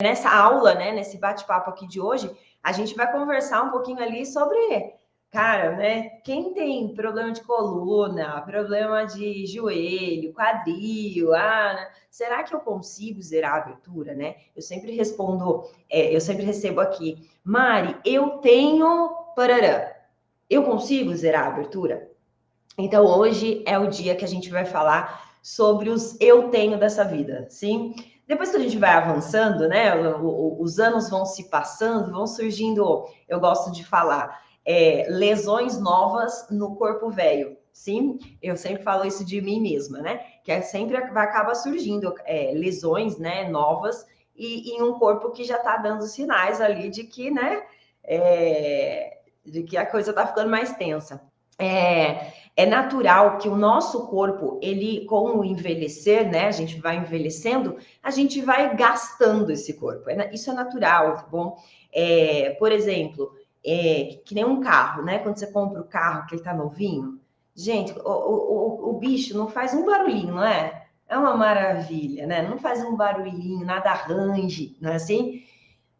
Nessa aula, né, nesse bate-papo aqui de hoje, a gente vai conversar um pouquinho ali sobre, cara, né, quem tem problema de coluna, problema de joelho, quadril, né, será que eu consigo zerar a abertura, né? Eu sempre respondo, eu sempre recebo aqui, Mari, eu tenho parará, eu consigo zerar a abertura? Então, hoje é o dia que a gente vai falar sobre os eu tenho dessa vida, sim? Depois que a gente vai avançando, né? Os anos vão se passando, vão surgindo, eu gosto de falar, lesões novas no corpo velho, sim? Eu sempre falo isso de mim mesma, né? Que sempre acaba surgindo lesões, né, novas e em um corpo que já está dando sinais ali de que, né, de que a coisa está ficando mais tensa. É natural que o nosso corpo, ele, com o envelhecer, né? A gente vai envelhecendo, a gente vai gastando esse corpo. Isso é natural, tá bom? Por exemplo, que nem um carro, né? Quando você compra o carro que ele tá novinho, gente, o bicho não faz um barulhinho, não é? É uma maravilha, né? Não faz um barulhinho, nada range, não é assim?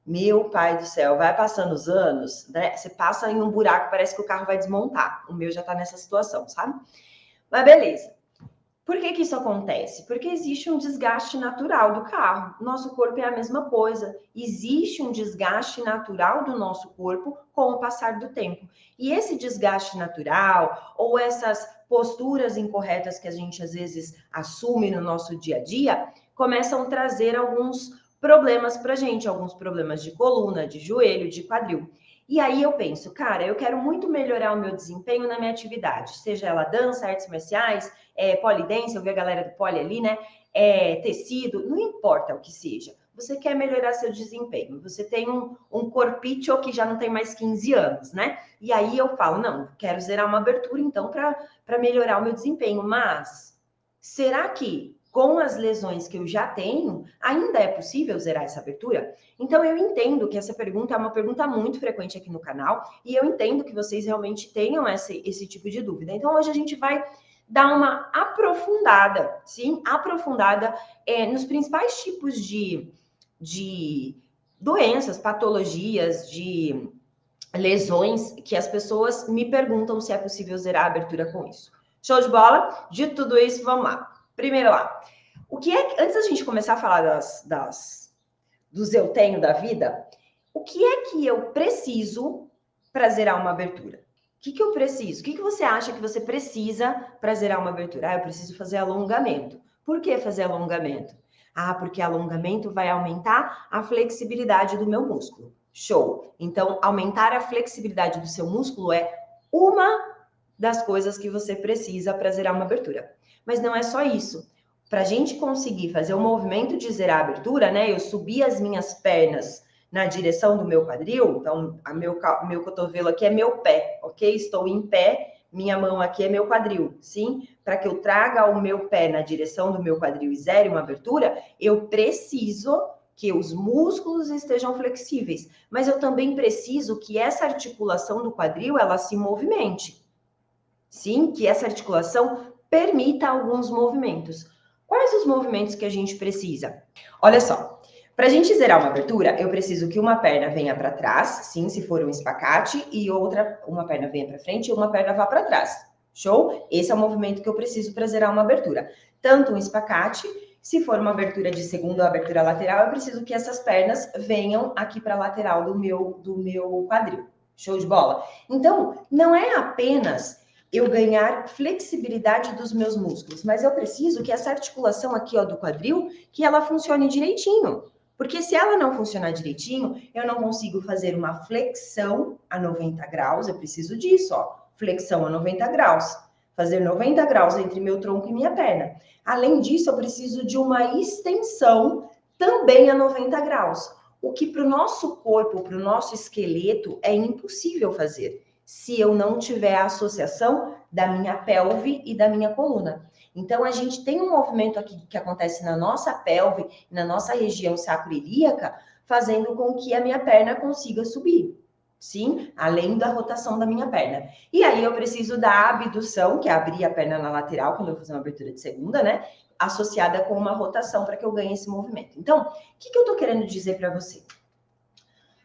Meu pai do céu, vai passando os anos, né? Você passa em um buraco, parece que o carro vai desmontar. O meu já tá nessa situação, sabe? Mas beleza. Por que isso acontece? Porque existe um desgaste natural do carro. Nosso corpo é a mesma coisa. Existe um desgaste natural do nosso corpo com o passar do tempo. E esse desgaste natural, ou essas posturas incorretas que a gente às vezes assume no nosso dia a dia, começam a trazer alguns problemas pra gente, alguns problemas de coluna, de joelho, de quadril. E aí eu penso, cara, eu quero muito melhorar o meu desempenho na minha atividade, seja ela dança, artes marciais, polidense, eu vi a galera do poli ali, né? Tecido, não importa o que seja. Você quer melhorar seu desempenho. Você tem um corpício que já não tem mais 15 anos, né? E aí eu falo, não, quero zerar uma abertura, então, para melhorar o meu desempenho. Mas será que com as lesões que eu já tenho, ainda é possível zerar essa abertura? Então, eu entendo que essa pergunta é uma pergunta muito frequente aqui no canal e eu entendo que vocês realmente tenham esse tipo de dúvida. Então, hoje a gente vai dar uma aprofundada, sim, aprofundada nos principais tipos de doenças, patologias, de lesões que as pessoas me perguntam se é possível zerar a abertura com isso. Show de bola? Dito tudo isso, vamos lá. Primeiro lá, o que é, antes da gente começar a falar dos eu tenho da vida, o que é que eu preciso para zerar uma abertura? O que eu preciso? O que você acha que você precisa para zerar uma abertura? Eu preciso fazer alongamento. Por que fazer alongamento? Porque alongamento vai aumentar a flexibilidade do meu músculo. Show! Então, aumentar a flexibilidade do seu músculo é uma das coisas que você precisa para zerar uma abertura. Mas não é só isso. Para a gente conseguir fazer o movimento de zerar a abertura, né? Eu subir as minhas pernas na direção do meu quadril, então meu cotovelo aqui é meu pé, ok? Estou em pé, minha mão aqui é meu quadril, sim? Para que eu traga o meu pé na direção do meu quadril e zere uma abertura, eu preciso que os músculos estejam flexíveis, mas eu também preciso que essa articulação do quadril, ela se movimente, sim? Que essa articulação permita alguns movimentos. Quais os movimentos que a gente precisa? Olha só, para a gente zerar uma abertura, eu preciso que uma perna venha para trás, sim, se for um espacate, e uma perna venha para frente e uma perna vá para trás. Show? Esse é o movimento que eu preciso para zerar uma abertura. Tanto um espacate, se for uma abertura de segunda ou abertura lateral, eu preciso que essas pernas venham aqui para a lateral do meu quadril. Show de bola? Então, não é apenas eu ganhar flexibilidade dos meus músculos, mas eu preciso que essa articulação aqui, ó, do quadril, que ela funcione direitinho. Porque se ela não funcionar direitinho, eu não consigo fazer uma flexão a 90 graus, eu preciso disso, ó, flexão a 90 graus. Fazer 90 graus entre meu tronco e minha perna. Além disso, eu preciso de uma extensão também a 90 graus. O que para o nosso corpo, para o nosso esqueleto, é impossível fazer se eu não tiver a associação da minha pelve e da minha coluna. Então, a gente tem um movimento aqui que acontece na nossa pelve, na nossa região sacroiliaca, fazendo com que a minha perna consiga subir. sim, além da rotação da minha perna. E aí eu preciso da abdução, que é abrir a perna na lateral, quando eu vou fazer uma abertura de segunda, né? Associada com uma rotação para que eu ganhe esse movimento. Então, o que eu tô querendo dizer para você?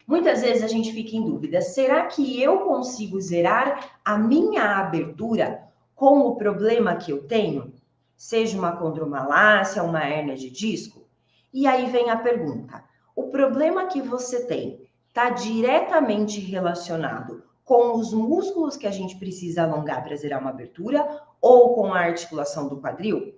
Muitas vezes a gente fica em dúvida, será que eu consigo zerar a minha abertura com o problema que eu tenho? Seja uma condromalácia, uma hérnia de disco? E aí vem a pergunta, o problema que você tem está diretamente relacionado com os músculos que a gente precisa alongar para zerar uma abertura ou com a articulação do quadril?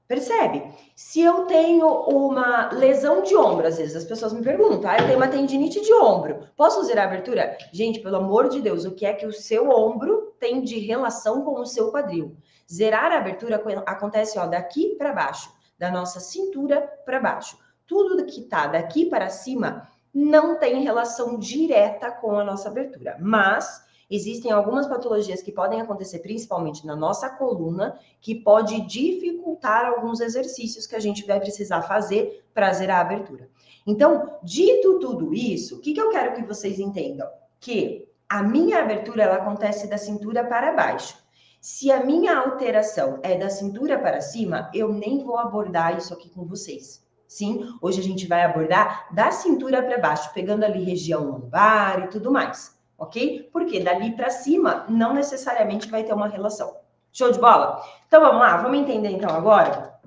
Percebe? Se eu tenho uma lesão de ombro, às vezes as pessoas me perguntam, eu tenho uma tendinite de ombro, posso zerar a abertura? Gente, pelo amor de Deus, o que é que o seu ombro tem de relação com o seu quadril? Zerar a abertura acontece, daqui para baixo, da nossa cintura para baixo. Tudo que tá daqui para cima não tem relação direta com a nossa abertura, mas existem algumas patologias que podem acontecer, principalmente na nossa coluna, que pode dificultar alguns exercícios que a gente vai precisar fazer para zerar a abertura. Então, dito tudo isso, o que eu quero que vocês entendam? Que a minha abertura, ela acontece da cintura para baixo. Se a minha alteração é da cintura para cima, eu nem vou abordar isso aqui com vocês. Sim, hoje a gente vai abordar da cintura para baixo, pegando ali região lombar e tudo mais, ok? Porque dali para cima não necessariamente vai ter uma relação. Show de bola? Então vamos lá, vamos entender então agora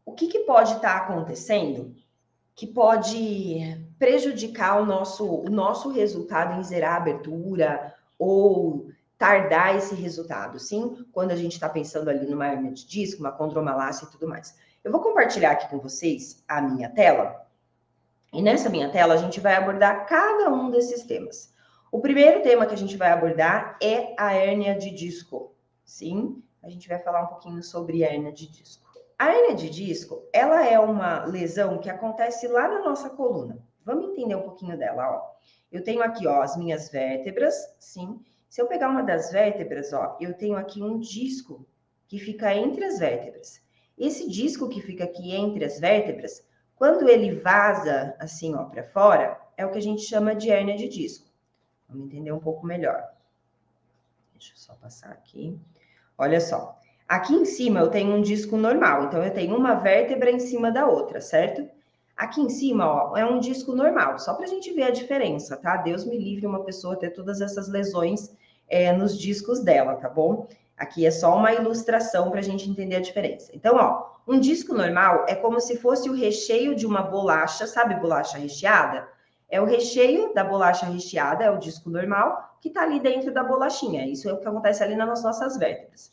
o que pode estar acontecendo que pode prejudicar o nosso resultado em zerar a abertura ou tardar esse resultado, sim? Quando a gente está pensando ali numa hérnia de disco, uma condromalácia e tudo mais. Eu vou compartilhar aqui com vocês a minha tela. E nessa minha tela a gente vai abordar cada um desses temas. O primeiro tema que a gente vai abordar é a hérnia de disco. Sim, a gente vai falar um pouquinho sobre hérnia de disco. A hérnia de disco, ela é uma lesão que acontece lá na nossa coluna. Vamos entender um pouquinho dela, ó. Eu tenho aqui, ó, as minhas vértebras, sim. Se eu pegar uma das vértebras, ó, eu tenho aqui um disco que fica entre as vértebras. Esse disco que fica aqui entre as vértebras, quando ele vaza assim, ó, para fora, é o que a gente chama de hérnia de disco. Vamos entender um pouco melhor. Deixa eu só passar aqui. Olha só. Aqui em cima eu tenho um disco normal, então eu tenho uma vértebra em cima da outra, certo? Aqui em cima, ó, é um disco normal, só para a gente ver a diferença, tá? Deus me livre uma pessoa ter todas essas lesões nos discos dela, tá bom? Aqui é só uma ilustração para a gente entender a diferença. Então, ó, um disco normal é como se fosse o recheio de uma bolacha, sabe bolacha recheada? É o recheio da bolacha recheada, é o disco normal, que está ali dentro da bolachinha. Isso é o que acontece ali nas nossas vértebras.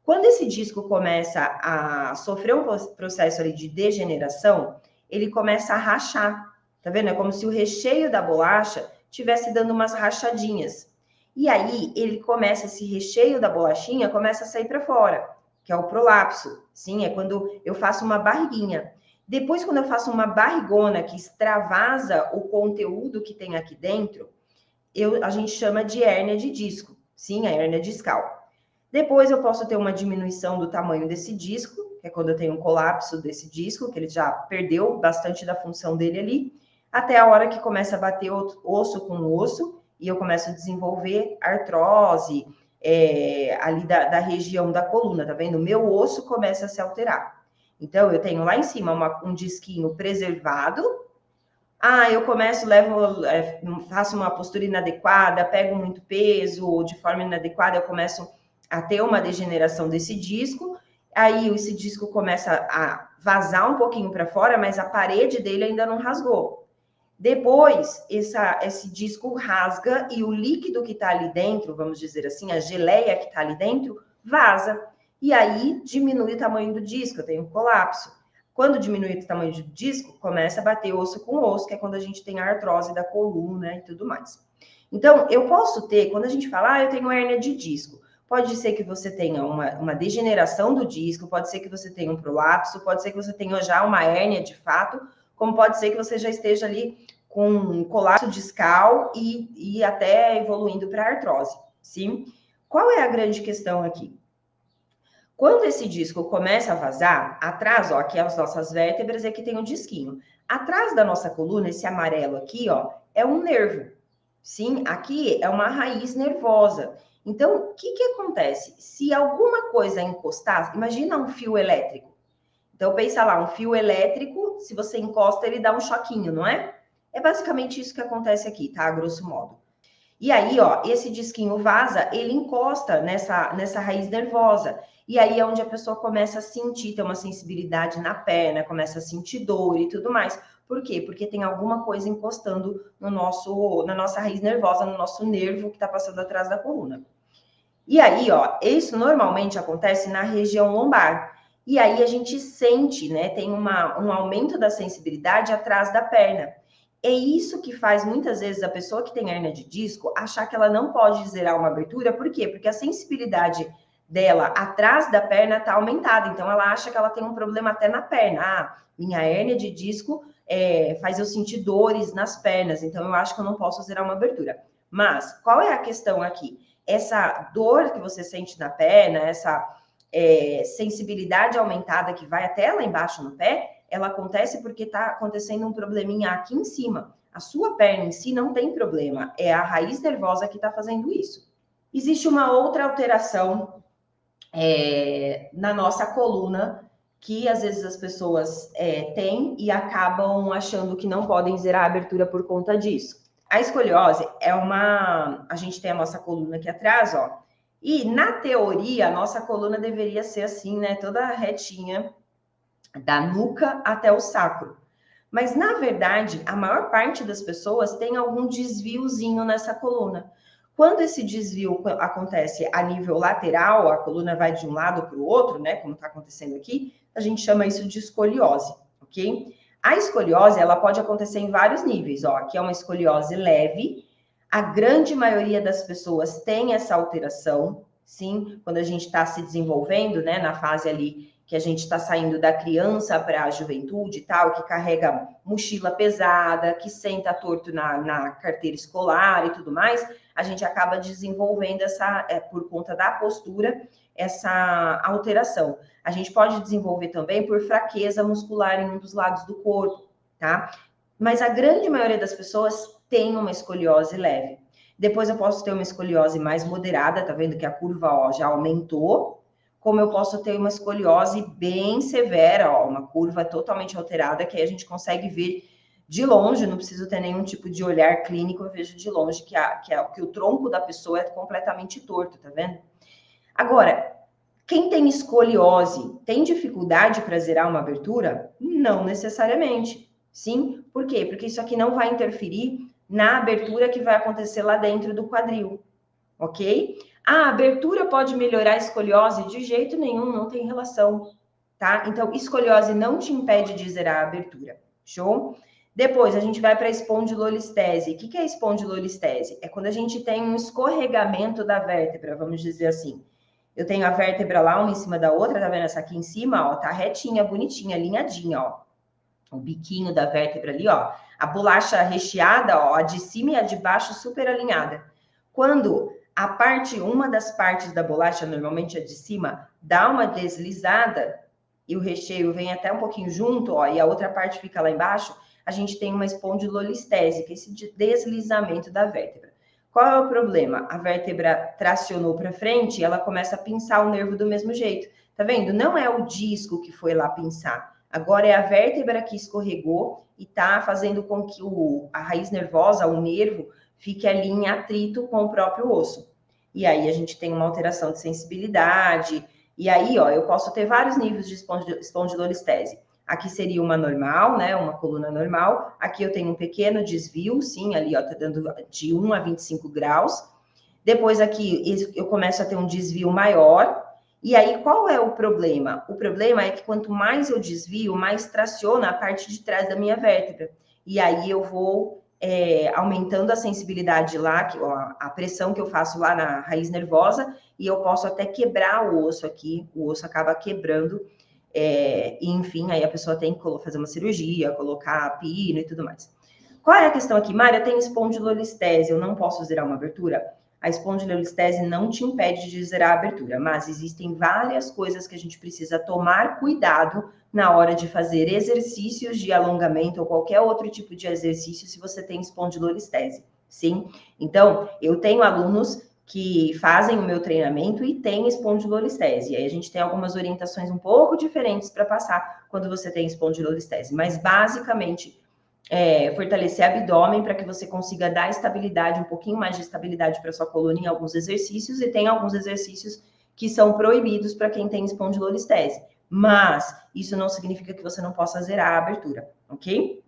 Quando esse disco começa a sofrer um processo ali de degeneração, ele começa a rachar, tá vendo? É como se o recheio da bolacha estivesse dando umas rachadinhas. E aí, esse recheio da bolachinha começa a sair para fora, que é o prolapso. Sim, é quando eu faço uma barriguinha. Depois, quando eu faço uma barrigona que extravasa o conteúdo que tem aqui dentro, a gente chama de hérnia de disco. Sim, a hérnia discal. Depois eu posso ter uma diminuição do tamanho desse disco, que é quando eu tenho um colapso desse disco, que ele já perdeu bastante da função dele ali, até a hora que começa a bater osso com osso, e eu começo a desenvolver artrose ali da região da coluna, tá vendo? O meu osso começa a se alterar. Então, eu tenho lá em cima um disquinho preservado. Eu começo, faço uma postura inadequada, pego muito peso, de forma inadequada, eu começo a ter uma degeneração desse disco, aí esse disco começa a vazar um pouquinho para fora, mas a parede dele ainda não rasgou. Depois, esse disco rasga e o líquido que está ali dentro, vamos dizer assim, a geleia que está ali dentro, vaza. E aí diminui o tamanho do disco, eu tenho um colapso. Quando diminui o tamanho do disco, começa a bater osso com osso, que é quando a gente tem a artrose da coluna e tudo mais. Então, eu posso ter, quando a gente fala, eu tenho hérnia de disco, pode ser que você tenha uma degeneração do disco, pode ser que você tenha um prolapso, pode ser que você tenha já uma hérnia de fato, como pode ser que você já esteja ali com um colapso discal e até evoluindo para artrose, sim? Qual é a grande questão aqui? Quando esse disco começa a vazar, atrás, ó, aqui as nossas vértebras, aqui tem um disquinho. Atrás da nossa coluna, esse amarelo aqui, ó, é um nervo. Sim, aqui é uma raiz nervosa. Então, o que acontece? Se alguma coisa encostar, imagina um fio elétrico. Então, pensa lá, um fio elétrico, se você encosta, ele dá um choquinho, não é? É basicamente isso que acontece aqui, tá? A grosso modo. E aí, ó, esse disquinho vaza, ele encosta nessa raiz nervosa. E aí é onde a pessoa começa a sentir, ter uma sensibilidade na perna, começa a sentir dor e tudo mais. Por quê? Porque tem alguma coisa encostando na nossa raiz nervosa, no nosso nervo que está passando atrás da coluna. E aí, ó, isso normalmente acontece na região lombar. E aí a gente sente, né? Tem um aumento da sensibilidade atrás da perna. É isso que faz muitas vezes a pessoa que tem hérnia de disco achar que ela não pode zerar uma abertura. Por quê? Porque a sensibilidade dela atrás da perna está aumentada. Então ela acha que ela tem um problema até na perna. Ah, minha hérnia de disco faz eu sentir dores nas pernas. Então eu acho que eu não posso zerar uma abertura. Mas qual é a questão aqui? Essa dor que você sente na perna, essa sensibilidade aumentada que vai até lá embaixo no pé, ela acontece porque está acontecendo um probleminha aqui em cima. A sua perna em si não tem problema, é a raiz nervosa que está fazendo isso. Existe uma outra alteração na nossa coluna que às vezes as pessoas têm e acabam achando que não podem zerar a abertura por conta disso. A escoliose a gente tem a nossa coluna aqui atrás, ó, e na teoria a nossa coluna deveria ser assim, né, toda retinha, da nuca até o sacro. Mas na verdade, a maior parte das pessoas tem algum desviozinho nessa coluna. Quando esse desvio acontece a nível lateral, a coluna vai de um lado para o outro, né, como está acontecendo aqui, a gente chama isso de escoliose, ok? A escoliose, ela pode acontecer em vários níveis, ó. Aqui é uma escoliose leve. A grande maioria das pessoas tem essa alteração, sim, quando a gente está se desenvolvendo, né, na fase ali que a gente está saindo da criança para a juventude e tal, que carrega mochila pesada, que senta torto na carteira escolar e tudo mais, a gente acaba desenvolvendo por conta da postura, essa alteração. A gente pode desenvolver também por fraqueza muscular em um dos lados do corpo, tá? Mas a grande maioria das pessoas tem uma escoliose leve. Depois eu posso ter uma escoliose mais moderada, tá vendo que a curva, ó, já aumentou, como eu posso ter uma escoliose bem severa, ó, uma curva totalmente alterada, que aí a gente consegue ver de longe, não preciso ter nenhum tipo de olhar clínico, eu vejo de longe que o tronco da pessoa é completamente torto, tá vendo? Agora, quem tem escoliose tem dificuldade para zerar uma abertura? Não necessariamente. Sim, por quê? Porque isso aqui não vai interferir na abertura que vai acontecer lá dentro do quadril, ok? A abertura pode melhorar a escoliose? De jeito nenhum, não tem relação, tá? Então, escoliose não te impede de zerar a abertura, show? Depois, a gente vai para a espondilolistese. O que é a espondilolistese? É quando a gente tem um escorregamento da vértebra, vamos dizer assim. Eu tenho a vértebra lá, uma em cima da outra, tá vendo essa aqui em cima, ó? Tá retinha, bonitinha, alinhadinha, ó. O biquinho da vértebra ali, ó. A bolacha recheada, ó, a de cima e a de baixo super alinhada. Quando uma das partes da bolacha, normalmente a de cima, dá uma deslizada e o recheio vem até um pouquinho junto, ó, e a outra parte fica lá embaixo, a gente tem uma espondilolistese, que é esse deslizamento da vértebra. Qual é o problema? A vértebra tracionou para frente e ela começa a pinçar o nervo do mesmo jeito. Tá vendo? Não é o disco que foi lá pinçar. Agora é a vértebra que escorregou e tá fazendo com que a raiz nervosa, o nervo, fique ali em atrito com o próprio osso. E aí a gente tem uma alteração de sensibilidade. E aí, ó, eu posso ter vários níveis de espondilolistese. Aqui seria uma normal, né? Uma coluna normal. Aqui eu tenho um pequeno desvio, sim, ali, ó, tá dando de 1 a 25 graus. Depois aqui eu começo a ter um desvio maior. E aí, qual é o problema? O problema é que quanto mais eu desvio, mais traciona a parte de trás da minha vértebra. E aí eu vou aumentando a sensibilidade lá, a pressão que eu faço lá na raiz nervosa, e eu posso até quebrar o osso aqui, o osso acaba quebrando, e enfim, aí a pessoa tem que fazer uma cirurgia, colocar pino e tudo mais. Qual é a questão aqui? Mária, eu tenho espondilolistese, eu não posso zerar uma abertura? a espondilolistese não te impede de zerar a abertura, mas existem várias coisas que a gente precisa tomar cuidado na hora de fazer exercícios de alongamento ou qualquer outro tipo de exercício se você tem espondilolistese, sim? Então, eu tenho alunos que fazem o meu treinamento e têm espondilolistese. E aí a gente tem algumas orientações um pouco diferentes para passar quando você tem espondilolistese, mas basicamente fortalecer abdômen para que você consiga dar estabilidade, um pouquinho mais de estabilidade para sua coluna em alguns exercícios, e tem alguns exercícios que são proibidos para quem tem espondilolistese. Mas isso não significa que você não possa zerar a abertura, ok?